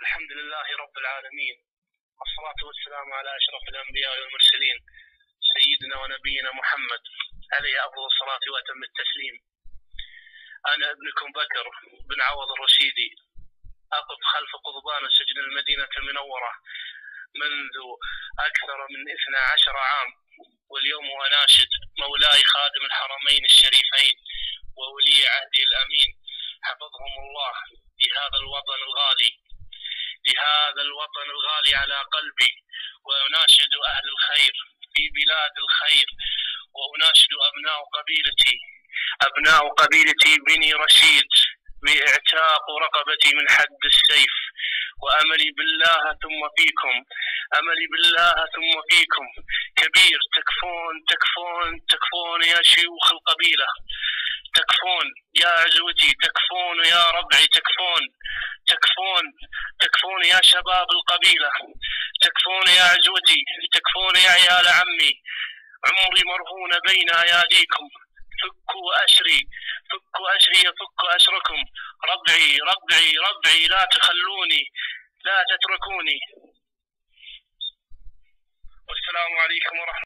الحمد لله رب العالمين، والصلاة والسلام على أشرف الأنبياء والمرسلين سيدنا ونبينا محمد عليه أفضل الصلاة وأتم التسليم. أنا ابنكم بكر بن عوض الرشيدي، أقف خلف قضبان سجن المدينة المنورة منذ أكثر من 12 عام، واليوم أناشد مولاي خادم الحرمين الشريفين وولي عهده الأمين حفظهم الله لهذا الوطن الغالي، لهذا الوطن الغالي على قلبي، وأناشد أهل الخير في بلاد الخير، وأناشد أبناء قبيلتي بني رشيد باعتاق رقبتي من حد السيف، وأملي بالله ثم فيكم، أملي بالله ثم فيكم كبير. تكفون يا شيوخ القبيلة، تكفون يا عزوتي، تكفون يا ربعي، تكفون يا شباب القبيلة، تكفون يا عزوتي، تكفون يا عيال عمي، عمري مرهون بين أياديكم. فكوا أسري يفك أسركم، ربعي لا تخلوني، لا تتركوني. والسلام عليكم ورحمة الله.